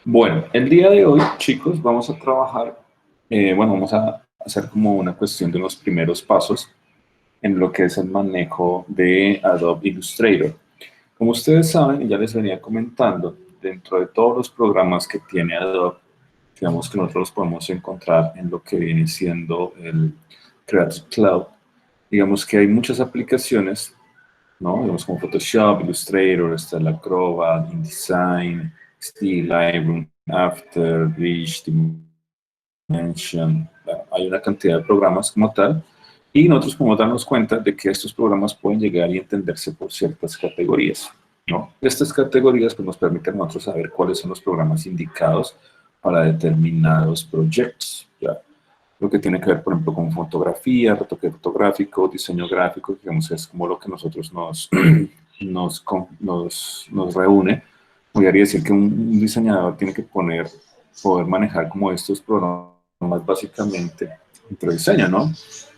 Bueno, el día de hoy, chicos, vamos a trabajar, vamos a hacer como una cuestión de los primeros pasos en lo que es el manejo de Adobe Illustrator. Como ustedes saben, y ya les venía comentando, dentro de todos los programas que tiene Adobe, digamos que nosotros los podemos encontrar en lo que viene siendo el Creative Cloud. Digamos que hay muchas aplicaciones, ¿no? Digamos como Photoshop, Illustrator, está el Acrobat, InDesign, Still, Lightroom, After, Bridge, Dimension. Bueno, hay una cantidad de programas como tal y nosotros podemos darnos cuenta de que estos programas pueden llegar y entenderse por ciertas categorías, ¿no? Estas categorías pues, nos permiten a nosotros saber cuáles son los programas indicados para determinados proyectos, ¿ya? Lo que tiene que ver, por ejemplo, con fotografía, retoque fotográfico, diseño gráfico, digamos, es como lo que nosotros nos reúne. Podría decir que un diseñador tiene que poder manejar como estos programas básicamente entre diseño, ¿no?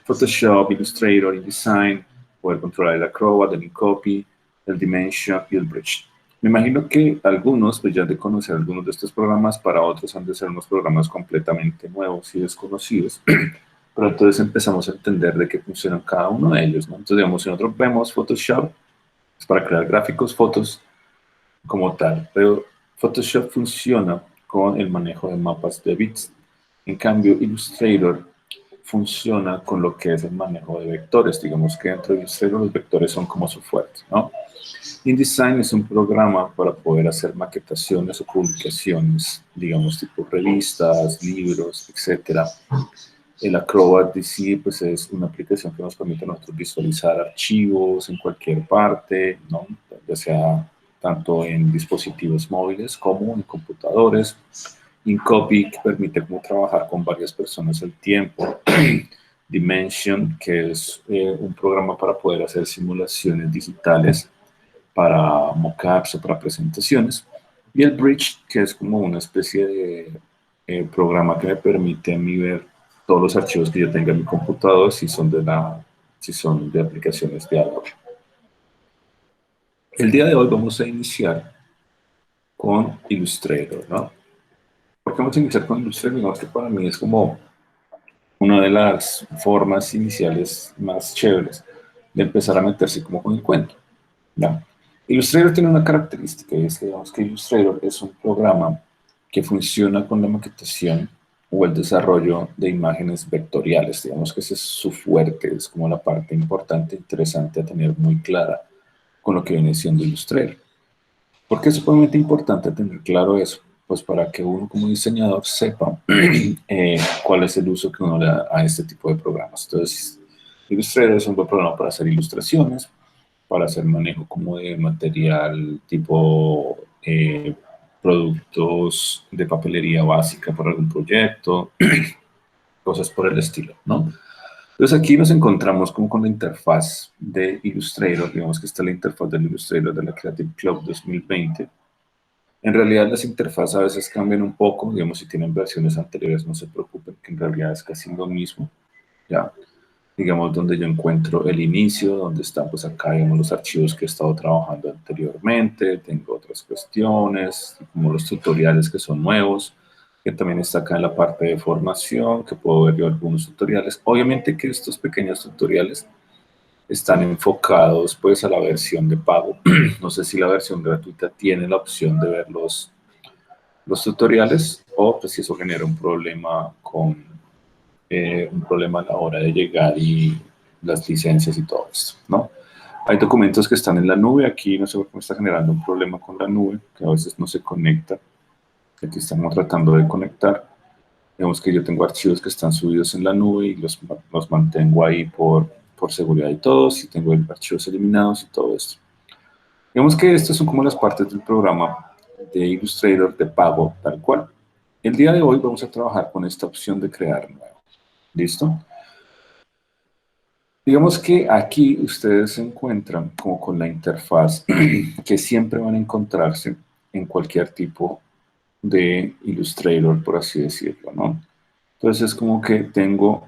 Photoshop, Illustrator, InDesign, poder controlar el Acrobat, el InCopy, el Dimension y el Bridge. Me imagino que algunos, pues ya han de conocer algunos de estos programas, para otros han de ser unos programas completamente nuevos y desconocidos, pero entonces empezamos a entender de qué funcionan cada uno de ellos, ¿no? Entonces, digamos, si nosotros vemos Photoshop, es para crear gráficos, fotos, como tal, pero Photoshop funciona con el manejo de mapas de bits. En cambio, Illustrator funciona con lo que es el manejo de vectores. Digamos que dentro de Illustrator los vectores son como su fuerte, ¿no? InDesign es un programa para poder hacer maquetaciones o publicaciones, digamos, tipo revistas, libros, etcétera. El Acrobat DC pues, es una aplicación que nos permite a nosotros visualizar archivos en cualquier parte, ¿no? Ya sea tanto en dispositivos móviles como en computadores. InCopy, que permite como trabajar con varias personas al tiempo. Dimension, que es un programa para poder hacer simulaciones digitales para mockups o para presentaciones. Y el Bridge, que es como una especie de programa que me permite a mí ver todos los archivos que yo tenga en mi computador si son de aplicaciones de Adobe. El día de hoy vamos a iniciar con Illustrator, ¿no? ¿Por qué vamos a iniciar con Illustrator? Digamos que para mí es como una de las formas iniciales más chéveres de empezar a meterse como con el cuento, ¿ya? Illustrator tiene una característica y es que, digamos, que Illustrator es un programa que funciona con la maquetación o el desarrollo de imágenes vectoriales. Digamos que ese es su fuerte, es como la parte importante, interesante a tener muy clara con lo que viene siendo Illustrator. ¿Por qué es sumamente importante tener claro eso? Pues para que uno como diseñador sepa cuál es el uso que uno le da a este tipo de programas. Entonces, Illustrator es un buen programa para hacer ilustraciones, para hacer manejo como de material tipo productos de papelería básica para algún proyecto, cosas por el estilo, ¿no? Entonces aquí nos encontramos como con la interfaz de Illustrator, digamos que esta es la interfaz del Illustrator de la Creative Cloud 2020. En realidad las interfaces a veces cambian un poco, digamos si tienen versiones anteriores no se preocupen, que en realidad es casi lo mismo, ya. Digamos donde yo encuentro el inicio, donde están pues acá digamos los archivos que he estado trabajando anteriormente, tengo otras cuestiones, como los tutoriales que son nuevos, que también está acá en la parte de formación, que puedo ver yo algunos tutoriales. Obviamente que estos pequeños tutoriales están enfocados pues a la versión de pago. No sé si la versión gratuita tiene la opción de ver los tutoriales o pues si eso genera un problema un problema a la hora de llegar y las licencias y todo esto, ¿no? Hay documentos que están en la nube, aquí no sé por qué me está generando un problema con la nube, que a veces no se conecta, aquí estamos tratando de conectar. Digamos que yo tengo archivos que están subidos en la nube y los mantengo ahí por seguridad y todo, si tengo archivos eliminados y todo esto. Digamos que estas son como las partes del programa de Illustrator de pago tal cual. El día de hoy vamos a trabajar con esta opción de crear nuevo. ¿Listo? Digamos que aquí ustedes se encuentran como con la interfaz que siempre van a encontrarse en cualquier tipo de Illustrator, por así decirlo, ¿no? Entonces es como que tengo,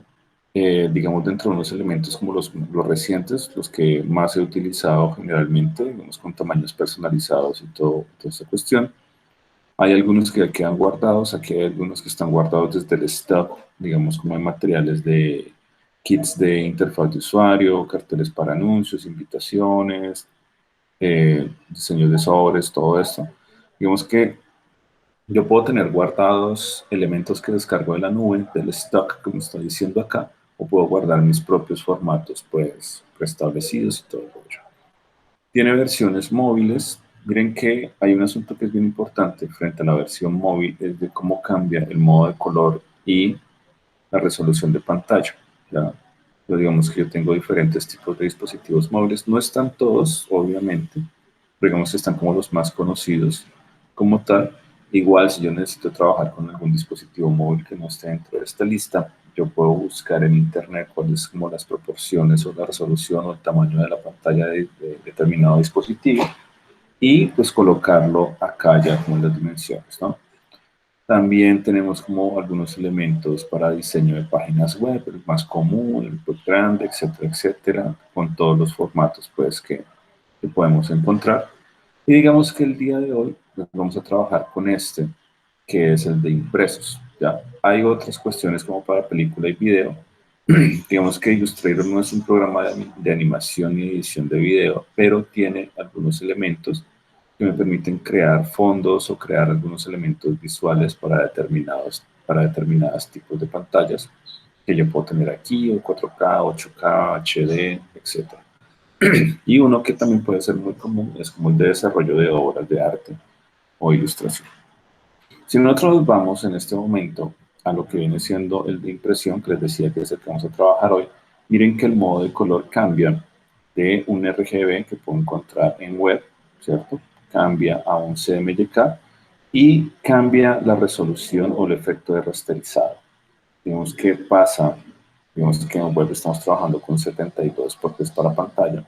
digamos, dentro de unos elementos como los recientes, los que más he utilizado generalmente, digamos, con tamaños personalizados y toda esta cuestión. Hay algunos que quedan guardados, aquí hay algunos que están guardados desde el stock, digamos como hay materiales de kits de interfaz de usuario, carteles para anuncios, invitaciones, diseños de sobres, todo esto. Digamos que yo puedo tener guardados elementos que descargo de la nube, del stock, como estoy diciendo acá, o puedo guardar mis propios formatos, pues, preestablecidos y todo ello. Tiene versiones móviles. Miren que hay un asunto que es bien importante frente a la versión móvil, es de cómo cambia el modo de color y la resolución de pantalla. ¿Ya? Pero digamos que yo tengo diferentes tipos de dispositivos móviles. No están todos, obviamente, pero digamos que están como los más conocidos como tal. Igual, si yo necesito trabajar con algún dispositivo móvil que no esté dentro de esta lista, yo puedo buscar en internet cuáles como las proporciones o la resolución o el tamaño de la pantalla de determinado dispositivo y pues colocarlo acá ya con las dimensiones, ¿no? También tenemos como algunos elementos para diseño de páginas web, el más común, el web grande, etcétera, etcétera, con todos los formatos pues que podemos encontrar. Y digamos que el día de hoy pues, vamos a trabajar con este, que es el de impresos. ¿Ya? Hay otras cuestiones como para película y video. Digamos que Illustrator no es un programa de animación y edición de video, pero tiene algunos elementos que me permiten crear fondos o crear algunos elementos visuales para determinados tipos de pantallas que yo puedo tener aquí, o 4K, 8K, HD, etcétera. Y uno que también puede ser muy común es como el de desarrollo de obras de arte o ilustración. Si nosotros vamos en este momento a lo que viene siendo el de impresión, que les decía que es el que vamos a trabajar hoy, miren que el modo de color cambia de un RGB que puedo encontrar en web, ¿cierto? Cambia a un CMYK y cambia la resolución o el efecto de rasterizado. Digamos que pasa, digamos que en web estamos trabajando con 72 porque es para pantalla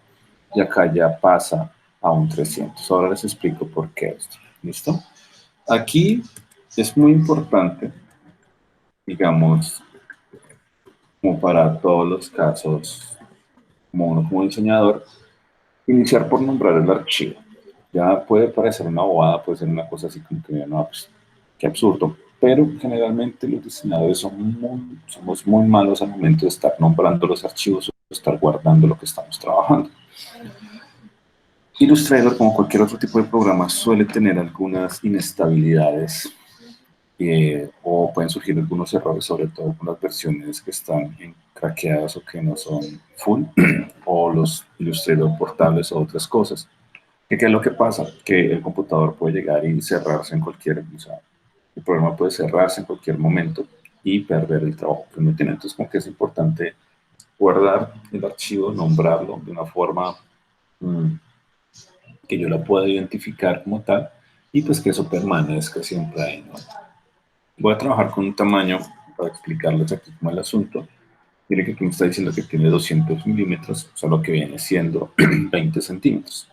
y acá ya pasa a un 300. Ahora les explico por qué esto. ¿Listo? Aquí es muy importante, digamos, como para todos los casos, como uno como diseñador, iniciar por nombrar el archivo. Ya puede parecer una bobada, puede ser una cosa así como que, no, pues, qué absurdo. Pero generalmente los diseñadores somos muy malos al momento de estar nombrando los archivos o estar guardando lo que estamos trabajando. Illustrator, como cualquier otro tipo de programa, suele tener algunas inestabilidades o pueden surgir algunos errores, sobre todo con las versiones que están craqueadas o que no son full, o los Illustrator portables o otras cosas. ¿Qué es lo que pasa? Que el computador puede llegar y cerrarse en cualquier, o sea, el programa puede cerrarse en cualquier momento y perder el trabajo que uno tiene. Entonces, como que es importante guardar el archivo, nombrarlo de una forma que yo la pueda identificar como tal y pues que eso permanezca siempre ahí, ¿no? Voy a trabajar con un tamaño para explicarles aquí cómo es el asunto. Mire que aquí me está diciendo que tiene 200 milímetros, o sea, lo que viene siendo 20 centímetros.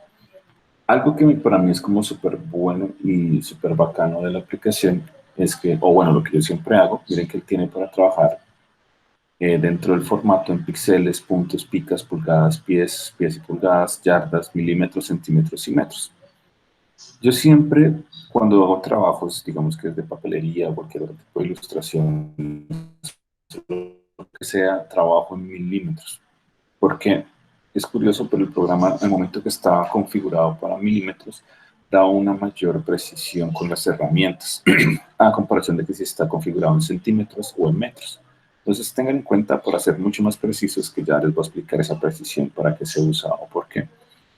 Algo que para mí es como súper bueno y súper bacano de la aplicación es que, o bueno, lo que yo siempre hago, miren que él tiene para trabajar dentro del formato en píxeles, puntos, picas, pulgadas, pies, pies y pulgadas, yardas, milímetros, centímetros y metros. Yo siempre, cuando hago trabajos, digamos que es de papelería o cualquier otro tipo de ilustración, lo que sea, trabajo en milímetros. Porque es curioso, pero el programa, al momento que está configurado para milímetros, da una mayor precisión con las herramientas, a comparación de que si está configurado en centímetros o en metros. Entonces tengan en cuenta, para ser mucho más precisos, que ya les voy a explicar esa precisión para qué se usa o por qué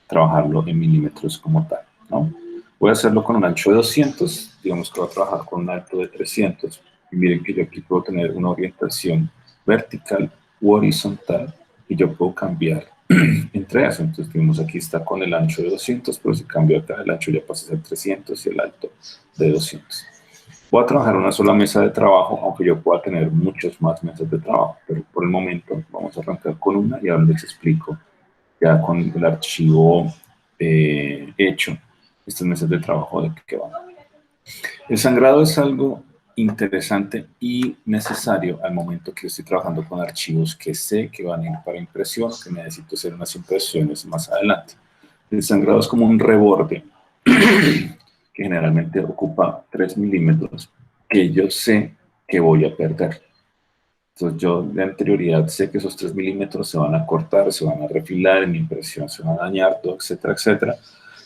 trabajarlo en milímetros como tal, ¿no? Voy a hacerlo con un ancho de 200, digamos que voy a trabajar con un alto de 300. Y miren que yo aquí puedo tener una orientación vertical u horizontal y yo puedo cambiar entre eso. Entonces, digamos, aquí está con el ancho de 200, pero si cambio acá, el ancho ya pasa a ser 300 y el alto de 200. Voy a trabajar una sola mesa de trabajo, aunque yo pueda tener muchas más mesas de trabajo, pero por el momento vamos a arrancar con una y ahora les explico ya con el archivo hecho, estas mesas de trabajo de qué van. El sangrado es algo interesante y necesario al momento que estoy trabajando con archivos que sé que van a ir para impresión o que necesito hacer unas impresiones más adelante. El sangrado es como un reborde que generalmente ocupa 3 milímetros, que yo sé que voy a perder. Entonces yo de anterioridad sé que esos 3 milímetros se van a cortar, se van a refilar, en mi impresión se van a dañar, todo, etcétera, etcétera.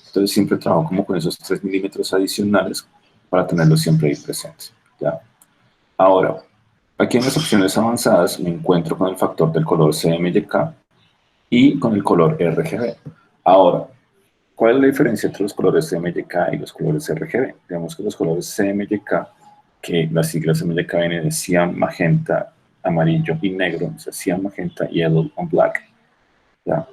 Entonces siempre trabajo como con esos 3 milímetros adicionales para tenerlos siempre ahí presentes. ¿Ya? Ahora, aquí en las opciones avanzadas me encuentro con el factor del color CMYK y con el color RGB. Ahora, ¿cuál es la diferencia entre los colores CMYK y los colores RGB? Digamos que los colores CMYK, que las siglas CMYK vienen de cian, magenta, amarillo y negro, o sea, cian, magenta, yellow and black, ¿ya?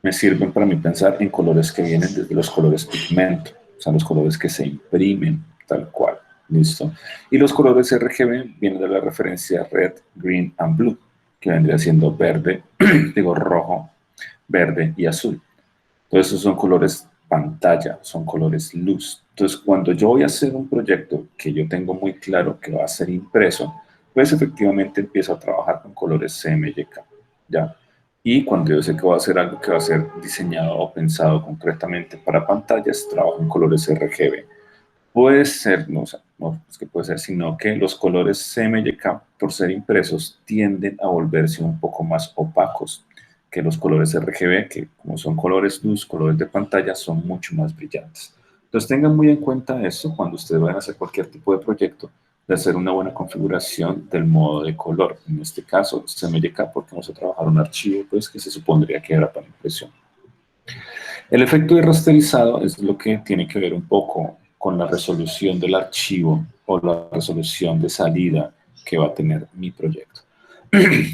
Me sirven para mí pensar en colores que vienen desde los colores pigmento, o sea, los colores que se imprimen tal cual, ¿listo? Y los colores RGB vienen de la referencia red, green and blue, que vendría siendo verde, digo rojo, verde y azul. Entonces, esos son colores pantalla, son colores luz. Entonces, cuando yo voy a hacer un proyecto que yo tengo muy claro que va a ser impreso, pues efectivamente empiezo a trabajar con colores CMYK, ¿ya? Y cuando yo sé que va a ser algo que va a ser diseñado o pensado concretamente para pantallas, trabajo en colores RGB. Puede ser, no, o sea, no es que puede ser, sino que los colores CMYK, por ser impresos, tienden a volverse un poco más opacos que los colores RGB, que como son colores luz, colores de pantalla, son mucho más brillantes. Entonces tengan muy en cuenta eso cuando ustedes vayan a hacer cualquier tipo de proyecto, de hacer una buena configuración del modo de color. En este caso, CMYK, porque vamos a trabajar un archivo pues, que se supondría que era para impresión. El efecto de rasterizado es lo que tiene que ver un poco con la resolución del archivo o la resolución de salida que va a tener mi proyecto.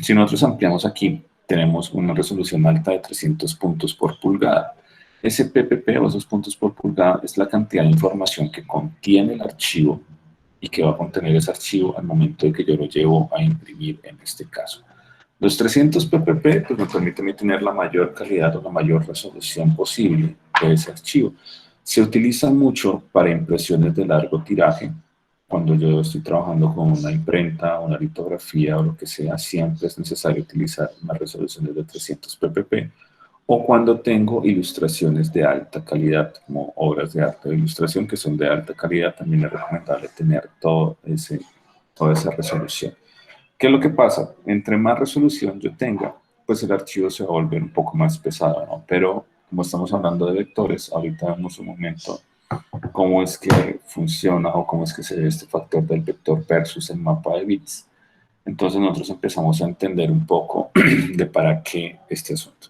Si nosotros ampliamos aquí, tenemos una resolución alta de 300 puntos por pulgada. Ese PPP o esos puntos por pulgada es la cantidad de información que contiene el archivo y que va a contener ese archivo al momento de que yo lo llevo a imprimir en este caso. Los 300 ppp pues, me permiten tener la mayor calidad o la mayor resolución posible de ese archivo. Se utiliza mucho para impresiones de largo tiraje. Cuando yo estoy trabajando con una imprenta, una litografía o lo que sea, siempre es necesario utilizar unas resoluciones de 300 ppp. O cuando tengo ilustraciones de alta calidad, como obras de arte de ilustración que son de alta calidad, también es recomendable tener toda esa resolución. ¿Qué es lo que pasa? Entre más resolución yo tenga, pues el archivo se va a volver un poco más pesado, ¿no? Pero como estamos hablando de vectores, ahorita vemos un momento cómo es que funciona o cómo es que se ve este factor del vector versus el mapa de bits. Entonces nosotros empezamos a entender un poco de para qué este asunto.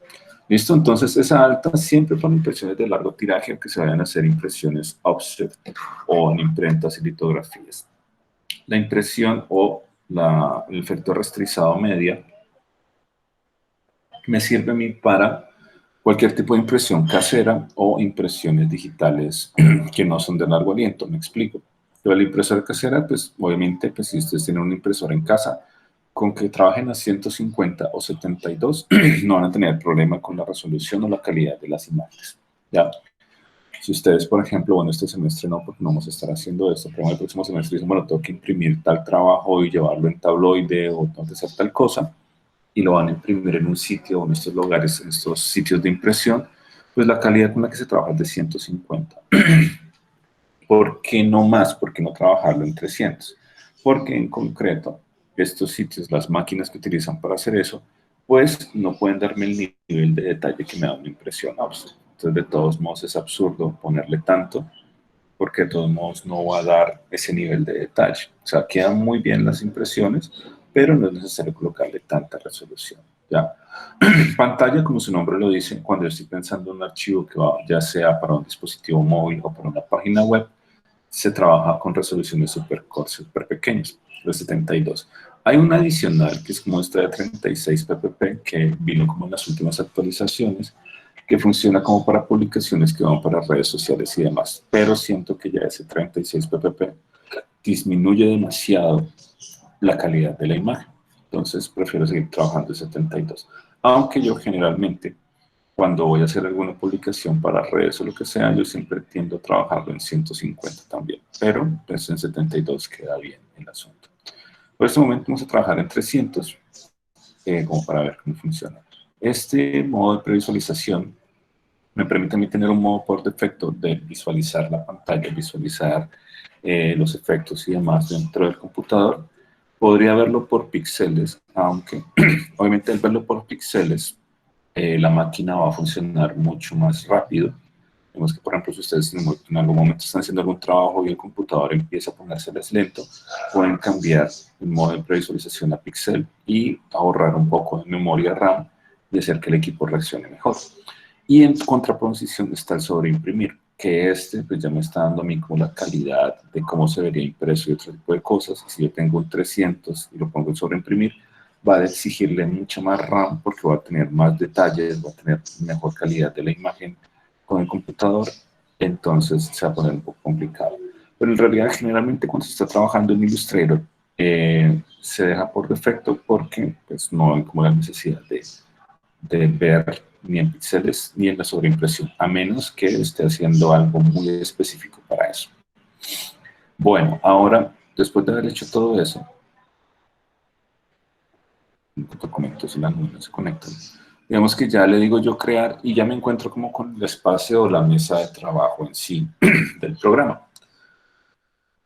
¿Listo? Entonces esa alta siempre para impresiones de largo tiraje, aunque se vayan a hacer impresiones offset o en imprentas y litografías. La impresión o el efecto rastrizado media me sirve a mí para cualquier tipo de impresión casera o impresiones digitales que no son de largo aliento, me explico. Pero la impresora casera, pues obviamente, pues si ustedes tienen una impresora en casa, con que trabajen a 150 o 72, no van a tener problema con la resolución o la calidad de las imágenes. ¿Ya? Si ustedes, por ejemplo, bueno, este semestre no, porque no vamos a estar haciendo esto, pero en el próximo semestre dicen, bueno, tengo que imprimir tal trabajo y llevarlo en tabloide o tengo que hacer tal cosa, y lo van a imprimir en un sitio o en estos lugares, en estos sitios de impresión, pues la calidad con la que se trabaja es de 150. ¿Por qué no más? ¿Por qué no trabajarlo en 300? Porque en concreto, estos sitios, las máquinas que utilizan para hacer eso, pues no pueden darme el nivel de detalle que me da una impresión offset. Entonces, de todos modos, es absurdo ponerle tanto, porque de todos modos no va a dar ese nivel de detalle. O sea, quedan muy bien las impresiones, pero no es necesario colocarle tanta resolución. ¿Ya? Pantalla, como su nombre lo dice, cuando yo estoy pensando en un archivo que va ya sea para un dispositivo móvil o para una página web, se trabaja con resoluciones súper pequeñas, los 72. Hay una adicional que es como esta de 36 ppp que vino como en las últimas actualizaciones, que funciona como para publicaciones que van para redes sociales y demás, pero siento que ya ese 36 ppp disminuye demasiado la calidad de la imagen. Entonces prefiero seguir trabajando en 72. Aunque yo generalmente, cuando voy a hacer alguna publicación para redes o lo que sea, yo siempre tiendo a trabajarlo en 150 también. Pero pues en 72 queda bien el asunto. Por este momento vamos a trabajar en 300, como para ver cómo funciona. Este modo de previsualización me permite a mí tener un modo por defecto de visualizar la pantalla, visualizar los efectos y demás dentro del computador. Podría verlo por píxeles, aunque obviamente al verlo por píxeles, la máquina va a funcionar mucho más rápido. Vemos que, por ejemplo, si ustedes en algún momento están haciendo algún trabajo y el computador empieza a ponérseles lento, pueden cambiar el modo de previsualización a píxel y ahorrar un poco de memoria RAM y hacer que el equipo reaccione mejor. Y en contraposición está el sobreimprimir, que pues ya me está dando a mí como la calidad de cómo se vería impreso y otro tipo de cosas. Si yo tengo un 300 y lo pongo en sobreimprimir, va a exigirle mucha más RAM porque va a tener más detalles, va a tener mejor calidad de la imagen con el computador, entonces se va a poner un poco complicado. Pero en realidad, generalmente cuando se está trabajando en Illustrator, se deja por defecto porque pues, no hay como la necesidad de ver ni en píxeles ni en la sobreimpresión, a menos que esté haciendo algo muy específico para eso. Bueno, ahora, después de haber hecho todo eso, documentos y la nube no se conectan. Digamos que ya le digo yo crear y ya me encuentro como con el espacio o la mesa de trabajo en sí del programa.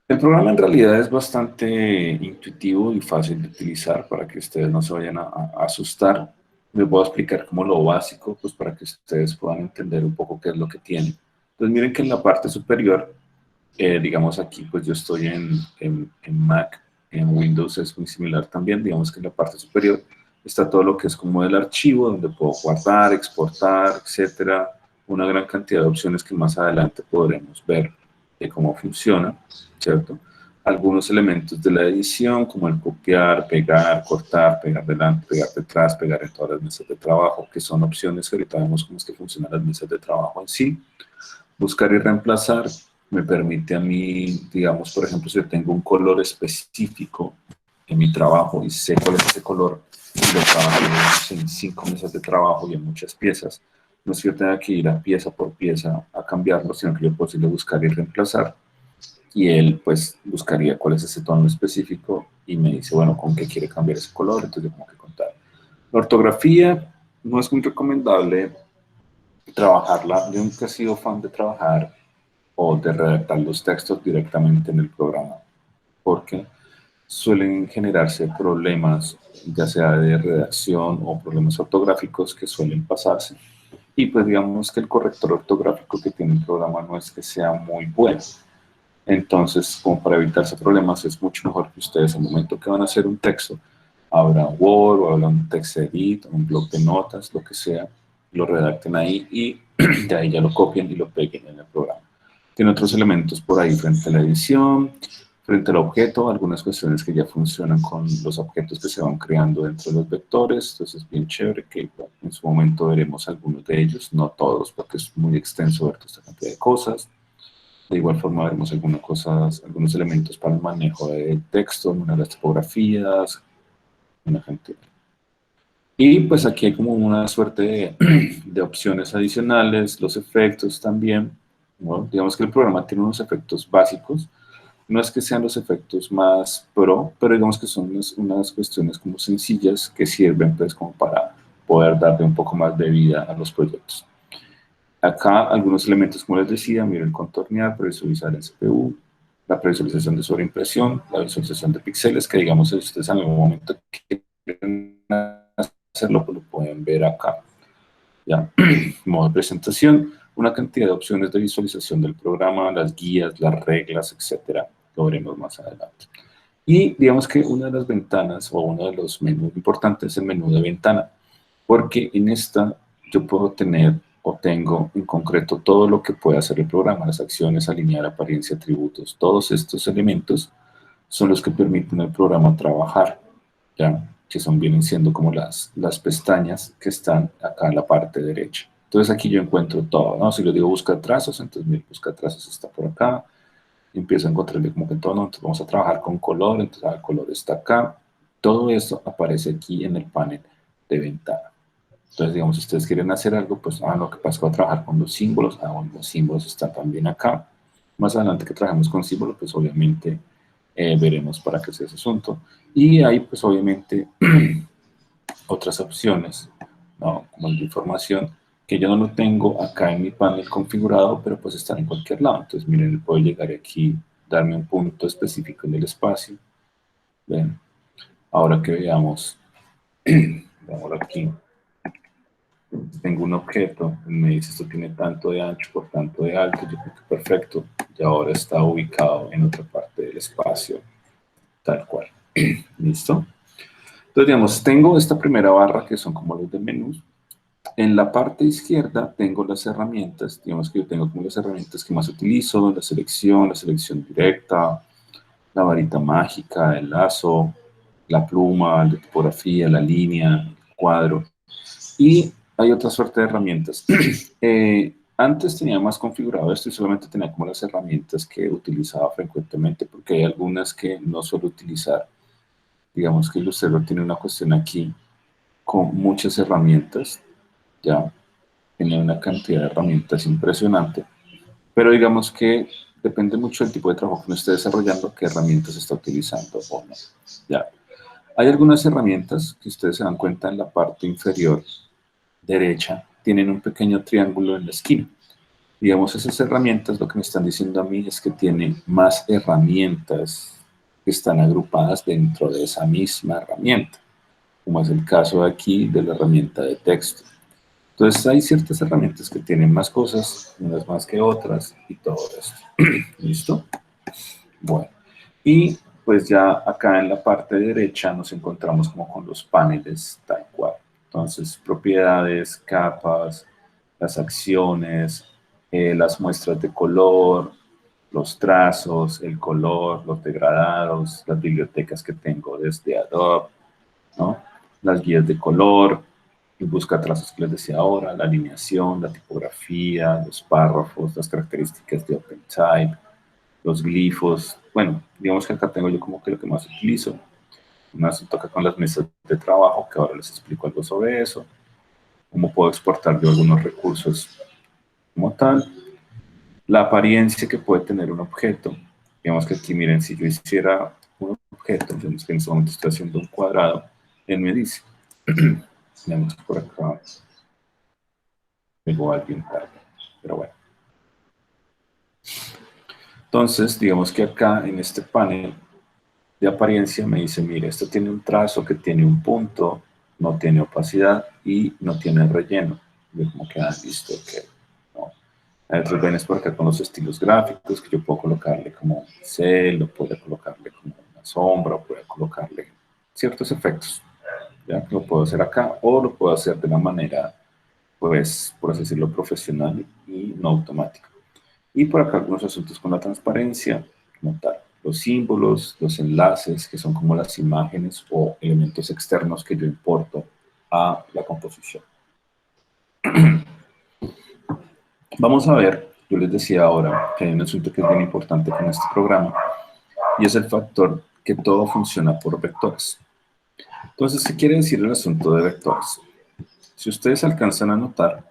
El programa en realidad es bastante intuitivo y fácil de utilizar para que ustedes no se vayan a asustar. Les voy a explicar como lo básico, pues para que ustedes puedan entender un poco qué es lo que tiene. Entonces miren que en la parte superior, digamos aquí, pues yo estoy en Mac, en Windows es muy similar también, digamos que en la parte superior está todo lo que es como el archivo, donde puedo guardar, exportar, etcétera, una gran cantidad de opciones que más adelante podremos ver de cómo funciona, ¿cierto? Algunos elementos de la edición, como el copiar, pegar, cortar, pegar delante, pegar detrás, pegar en todas las mesas de trabajo, que son opciones que ahorita vemos cómo es que funcionan las mesas de trabajo en sí. Buscar y reemplazar me permite a mí, digamos, por ejemplo, si yo tengo un color específico en mi trabajo y sé cuál es ese color, y lo trabajo en 5 mesas de trabajo y en muchas piezas, no es que yo tenga que ir a pieza por pieza a cambiarlo, sino que yo puedo decirle buscar y reemplazar, y él pues buscaría cuál es ese tono específico y me dice, bueno, con qué quiere cambiar ese color, entonces yo tengo que contar. La ortografía no es muy recomendable trabajarla, yo nunca he sido fan de trabajar o de redactar los textos directamente en el programa, porque suelen generarse problemas, ya sea de redacción o problemas ortográficos que suelen pasarse. Y pues digamos que el corrector ortográfico que tiene el programa no es que sea muy bueno. Entonces, como para evitarse problemas, es mucho mejor que ustedes, al momento que van a hacer un texto, abran Word o abran un TextEdit, un blog de notas, lo que sea, lo redacten ahí y de ahí ya lo copien y lo peguen en el programa. Tiene otros elementos por ahí frente a la edición, frente al objeto, algunas cuestiones que ya funcionan con los objetos que se van creando dentro de los vectores. Entonces es bien chévere que bueno, en su momento veremos algunos de ellos, no todos, porque es muy extenso ver toda esta cantidad de cosas. De igual forma veremos algunos elementos para el manejo de texto, una de las tipografías, una cantidad. Y pues aquí hay como una suerte de opciones adicionales, los efectos también. Bueno, digamos que el programa tiene unos efectos básicos. No es que sean los efectos más pro, pero digamos que son unas cuestiones como sencillas que sirven pues como para poder darle un poco más de vida a los proyectos. Acá algunos elementos, como les decía, miren, contornear, previsualizar en CPU, la previsualización de sobreimpresión, la visualización de píxeles, que digamos si ustedes en algún momento quieren hacerlo, pues lo pueden ver acá. Ya, modo de presentación, una cantidad de opciones de visualización del programa, las guías, las reglas, etcétera, lo veremos más adelante. Y digamos que una de las ventanas o uno de los menús importantes es el menú de ventana, porque en esta yo puedo tener o tengo en concreto todo lo que puede hacer el programa, las acciones, alinear, apariencia, atributos, todos estos elementos son los que permiten al programa trabajar, ¿ya? Que vienen siendo como las pestañas que están acá en la parte derecha. Entonces aquí yo encuentro todo, ¿no? Si yo digo busca trazos, entonces mi busca trazos está por acá, y empiezo a encontrarle como que todo, ¿no? Entonces vamos a trabajar con color, entonces el color está acá. Todo esto aparece aquí en el panel de ventana. Entonces, digamos, si ustedes quieren hacer algo, pues, lo que pasa es que va a trabajar con los símbolos, bueno, los símbolos están también acá. Más adelante que trabajemos con símbolos, pues obviamente veremos para qué es ese asunto. Y hay, pues obviamente, otras opciones, ¿no? Como el de información, que yo no lo tengo acá en mi panel configurado, pero pues está en cualquier lado. Entonces, miren, puedo llegar aquí, darme un punto específico en el espacio. ¿Ven? Ahora que veamos, veámoslo aquí, tengo un objeto, me dice esto tiene tanto de ancho por tanto de alto, yo creo que perfecto, y ahora está ubicado en otra parte del espacio, tal cual. ¿Listo? Entonces, digamos, tengo esta primera barra que son como los de menús. En la parte izquierda tengo las herramientas, digamos que yo tengo como las herramientas que más utilizo, la selección directa, la varita mágica, el lazo, la pluma, la tipografía, la línea, el cuadro. Y hay otra suerte de herramientas. Antes tenía más configurado esto y solamente tenía como las herramientas que utilizaba frecuentemente, porque hay algunas que no suelo utilizar. Digamos que Illustrator tiene una cuestión aquí con muchas herramientas, ya tiene una cantidad de herramientas impresionante, pero digamos que depende mucho del tipo de trabajo que uno esté desarrollando, qué herramientas está utilizando o no. Ya. Hay algunas herramientas que ustedes se dan cuenta en la parte inferior derecha, tienen un pequeño triángulo en la esquina. Digamos, esas herramientas lo que me están diciendo a mí es que tienen más herramientas que están agrupadas dentro de esa misma herramienta, como es el caso aquí de la herramienta de texto. Entonces hay ciertas herramientas que tienen más cosas, unas más que otras y todo esto. ¿Listo? Bueno, y pues ya acá en la parte derecha nos encontramos como con los paneles tal cual. Entonces, propiedades, capas, las acciones, las muestras de color, los trazos, el color, los degradados, las bibliotecas que tengo desde Adobe, ¿no? Las guías de color, el buscatrazos que les decía ahora, la alineación, la tipografía, los párrafos, las características de OpenType, los glifos. Bueno, digamos que acá tengo yo como que lo que más utilizo. Más toca con las mesas de trabajo, que ahora les explico algo sobre eso. Cómo puedo exportar yo algunos recursos como tal. La apariencia que puede tener un objeto. Digamos que aquí, miren, si yo hiciera un objeto, digamos que en este momento estoy haciendo un cuadrado, él me dice, digamos que por acá, llegó alguien tarde, pero bueno. Entonces, digamos que acá en este panel de apariencia me dice, mire, esto tiene un trazo que tiene un punto, no tiene opacidad y no tiene relleno. Yo como que, listo, ok. No. Hay otros venes por acá con los estilos gráficos que yo puedo colocarle como un pincel, o puedo colocarle como una sombra, o puedo colocarle ciertos efectos. ¿Ya? Lo puedo hacer acá o lo puedo hacer de una manera, pues, por así decirlo, profesional y no automática. Y por acá algunos asuntos con la transparencia, como tal. Los símbolos, los enlaces, que son como las imágenes o elementos externos que yo importo a la composición. Vamos a ver, yo les decía ahora que hay un asunto que es bien importante con este programa, y es el factor que todo funciona por vectores. Entonces, ¿qué quiere decir el asunto de vectores? Si ustedes alcanzan a notar,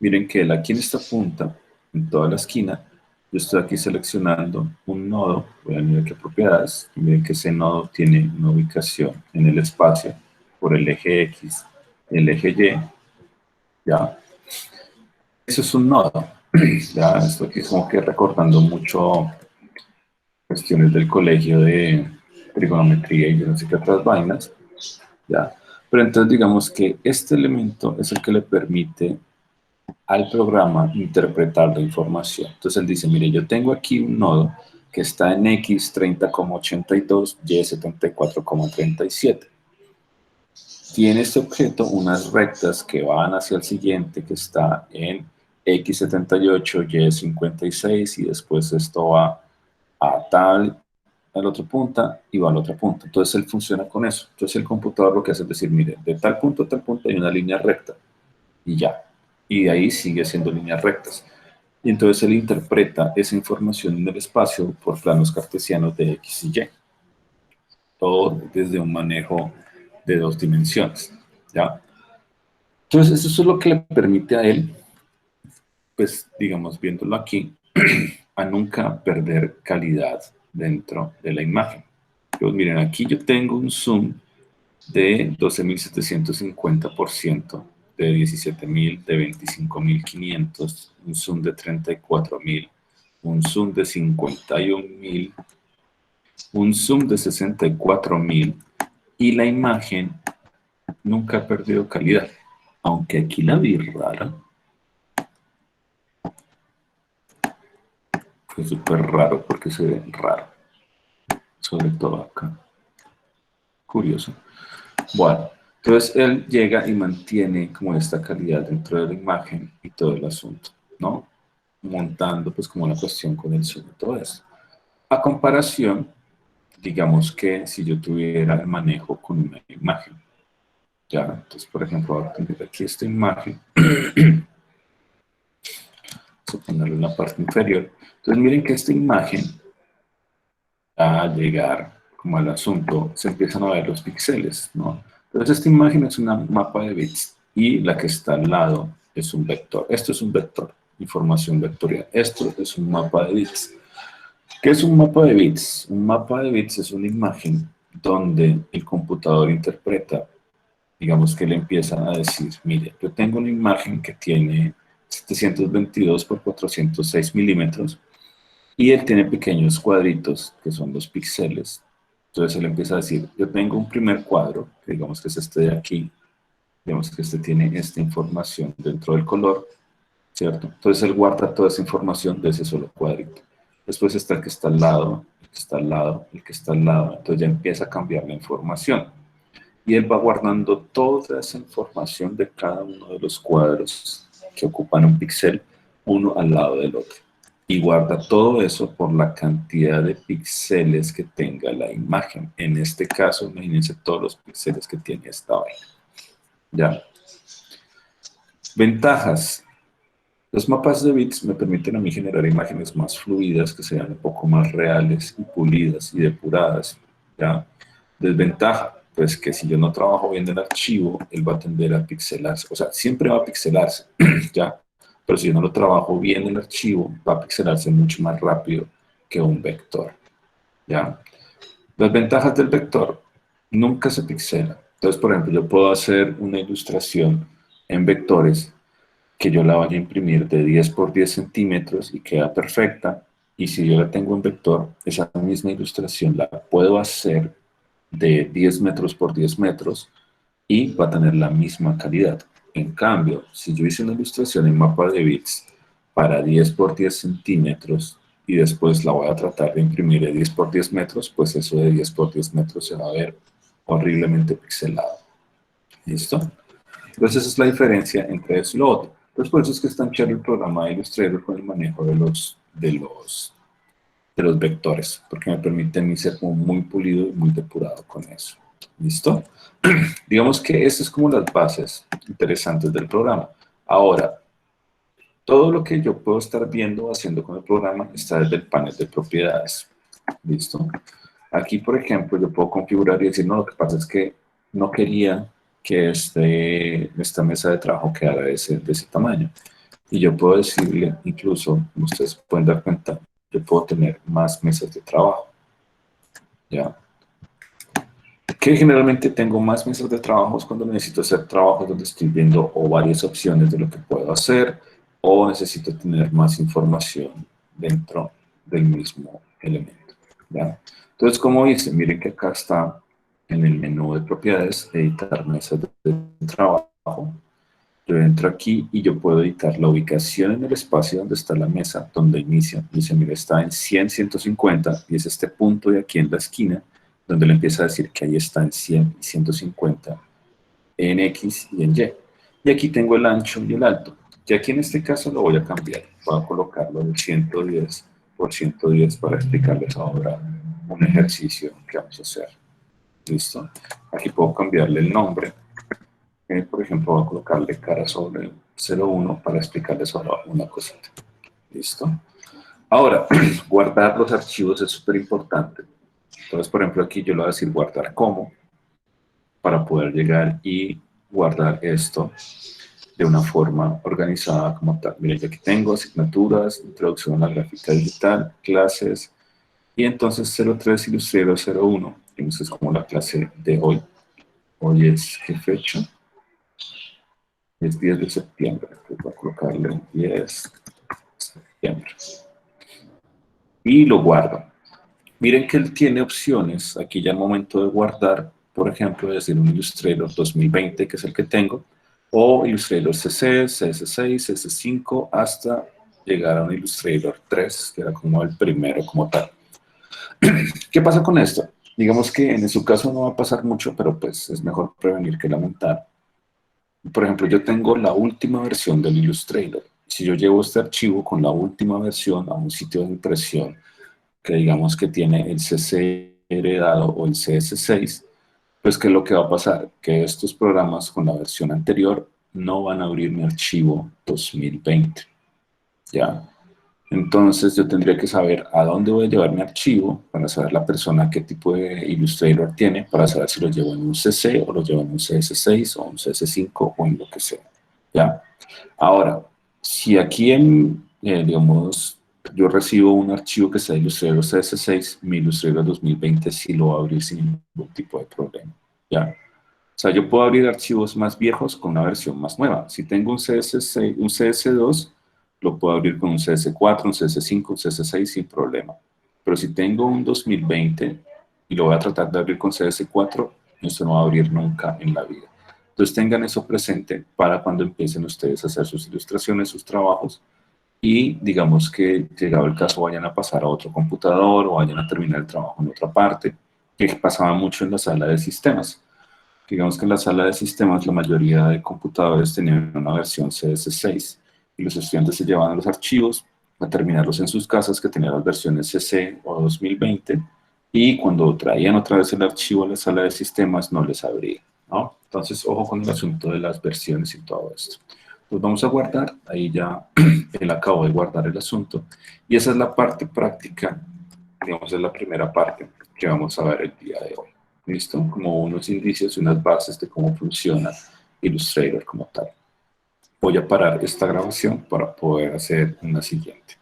miren que él aquí en esta punta, en toda la esquina, yo estoy aquí seleccionando un nodo, voy a mirar qué propiedades, y miren que ese nodo tiene una ubicación en el espacio por el eje X, el eje Y, ¿ya? Eso es un nodo, ya, esto aquí es como que recordando mucho cuestiones del colegio de trigonometría y yo no sé qué otras vainas, ¿ya? Pero entonces digamos que este elemento es el que le permite al programa interpretar la información. Entonces él dice, mire, yo tengo aquí un nodo que está en X 30,82, Y 74,37. Tiene este objeto unas rectas que van hacia el siguiente que está en X 78, Y 56 y después esto va a tal, al otro punta y va a la otra punta. Entonces él funciona con eso. Entonces el computador lo que hace es decir, mire, de tal punto a tal punto hay una línea recta y ya. Y de ahí sigue siendo líneas rectas. Y entonces él interpreta esa información en el espacio por planos cartesianos de X y Y. Todo desde un manejo de dos dimensiones. ¿Ya? Entonces eso es lo que le permite a él, pues digamos, viéndolo aquí, a nunca perder calidad dentro de la imagen. Pues miren, aquí yo tengo un zoom de 12.750%, de 17.000, de 25.500, un zoom de 34.000, un zoom de 51.000, un zoom de 64.000, y la imagen nunca ha perdido calidad. Aunque aquí la vi rara. Fue súper raro porque se ve raro. Sobre todo acá. Curioso. Bueno, entonces él llega y mantiene como esta calidad dentro de la imagen y todo el asunto, ¿no? Montando pues como la cuestión con el zoom y todo eso. A comparación, digamos que si yo tuviera el manejo con una imagen, ya, entonces por ejemplo, voy a tener aquí esta imagen, vamos a ponerlo en la parte inferior. Entonces miren que esta imagen, a llegar como al asunto, se empiezan a ver los píxeles, ¿no? Entonces esta imagen es un mapa de bits y la que está al lado es un vector. Esto es un vector, información vectorial. Esto es un mapa de bits. ¿Qué es un mapa de bits? Un mapa de bits es una imagen donde el computador interpreta, digamos que le empieza a decir, mire, yo tengo una imagen que tiene 722 por 406 milímetros, y él tiene pequeños cuadritos, que son los píxeles. Entonces él empieza a decir, yo tengo un primer cuadro, que digamos que es este de aquí, digamos que este tiene esta información dentro del color, ¿cierto? Entonces él guarda toda esa información de ese solo cuadrito. Después está el que está al lado, el que está al lado, el que está al lado. Entonces ya empieza a cambiar la información. Y él va guardando toda esa información de cada uno de los cuadros que ocupan un píxel, uno al lado del otro. Y guarda todo eso por la cantidad de píxeles que tenga la imagen. En este caso, imagínense todos los píxeles que tiene esta vaina. ¿Ya? Ventajas. Los mapas de bits me permiten a mí generar imágenes más fluidas, que sean un poco más reales y pulidas y depuradas. ¿Ya? Desventaja, pues que si yo no trabajo bien el archivo, él va a tender a pixelarse. O sea, siempre va a pixelarse, ¿ya? Pero si yo no lo trabajo bien el archivo, va a pixelarse mucho más rápido que un vector, ¿ya? Las ventajas del vector, nunca se pixela. Entonces, por ejemplo, yo puedo hacer una ilustración en vectores que yo la vaya a imprimir de 10 por 10 centímetros y queda perfecta. Y si yo la tengo en vector, esa misma ilustración la puedo hacer de 10 metros por 10 metros y va a tener la misma calidad. En cambio, si yo hice una ilustración en mapa de bits para 10 por 10 centímetros y después la voy a tratar de imprimir de 10 por 10 metros, pues eso de 10 por 10 metros se va a ver horriblemente pixelado. ¿Listo? Entonces esa es la diferencia entre eso y lo otro. Entonces por eso es que es tan chévere el programa de Illustrator con el manejo de los vectores, porque me permite a mí ser como muy pulido y muy depurado con eso. ¿Listo? Digamos que estas es como las bases interesantes del programa. Ahora, todo lo que yo puedo estar viendo o haciendo con el programa está desde el panel de propiedades. ¿Listo? Aquí, por ejemplo, yo puedo configurar y decir, no, lo que pasa es que no quería que esta mesa de trabajo quedara de ese tamaño. Y yo puedo decirle, incluso, como ustedes pueden dar cuenta, yo puedo tener más mesas de trabajo. ¿Ya? Que generalmente tengo más mesas de trabajo cuando necesito hacer trabajos donde estoy viendo o varias opciones de lo que puedo hacer o necesito tener más información dentro del mismo elemento. ¿Ya? Entonces, como dice, miren que acá está en el menú de propiedades, editar mesas de trabajo. Yo entro aquí y yo puedo editar la ubicación en el espacio donde está la mesa, donde inicia. Dice, mira, está en 100, 150 y es este punto de aquí en la esquina donde le empieza a decir que ahí está en 100 y 150 en X y en Y. Y aquí tengo el ancho y el alto. Y aquí en este caso lo voy a cambiar. Voy a colocarlo en 110 por 110 para explicarles ahora un ejercicio que vamos a hacer. ¿Listo? Aquí puedo cambiarle el nombre. Por ejemplo, voy a colocarle cara sobre 01 para explicarles ahora una cosita. ¿Listo? Ahora, guardar los archivos es súper importante. Entonces, por ejemplo, aquí yo le voy a decir guardar como, para poder llegar y guardar esto de una forma organizada como tal. Miren, yo aquí tengo asignaturas, introducción a la gráfica digital, clases, y entonces 03 Illustrator 01, entonces es como la clase de hoy. Hoy es, ¿qué fecha? Es 10 de septiembre. Voy a colocarle 10 de septiembre. Y lo guardo. Miren que él tiene opciones, aquí ya al momento de guardar, por ejemplo, decir un Illustrator 2020, que es el que tengo, o Illustrator CC, CS6, CS5, hasta llegar a un Illustrator 3, que era como el primero como tal. ¿Qué pasa con esto? Digamos que en su caso no va a pasar mucho, pero pues es mejor prevenir que lamentar. Por ejemplo, yo tengo la última versión del Illustrator. Si yo llevo este archivo con la última versión a un sitio de impresión que digamos que tiene el CC heredado o el CS6, pues ¿qué es lo que va a pasar? Que estos programas con la versión anterior no van a abrir mi archivo 2020, ¿ya? Entonces yo tendría que saber a dónde voy a llevar mi archivo para saber la persona qué tipo de Illustrator tiene, para saber si lo llevo en un CC o lo llevo en un CS6 o un CS5 o en lo que sea, ¿ya? Ahora, si aquí digamos, yo recibo un archivo que sea Illustrator CS6, mi Illustrator 2020 sí lo va a abrir sin ningún tipo de problema, ¿ya? O sea, yo puedo abrir archivos más viejos con una versión más nueva. Si tengo un CS6, un CS2, lo puedo abrir con un CS4, un CS5, un CS6 sin problema. Pero si tengo un 2020 y lo voy a tratar de abrir con CS4, eso no va a abrir nunca en la vida. Entonces tengan eso presente para cuando empiecen ustedes a hacer sus ilustraciones, sus trabajos, y digamos que llegado el caso vayan a pasar a otro computador o vayan a terminar el trabajo en otra parte, que pasaba mucho en la sala de sistemas. Digamos que en la sala de sistemas la mayoría de computadores tenían una versión CS6 y los estudiantes se llevaban los archivos a terminarlos en sus casas que tenían las versiones CC o 2020 y cuando traían otra vez el archivo a la sala de sistemas no les abría, ¿no? Entonces, ojo con el asunto de las versiones y todo esto. Pues vamos a guardar, ahí ya él acabó de guardar el asunto y esa es la parte práctica, digamos, es la primera parte que vamos a ver el día de hoy. ¿Listo? Como unos indicios y unas bases de cómo funciona Illustrator como tal. Voy a parar esta grabación para poder hacer una siguiente.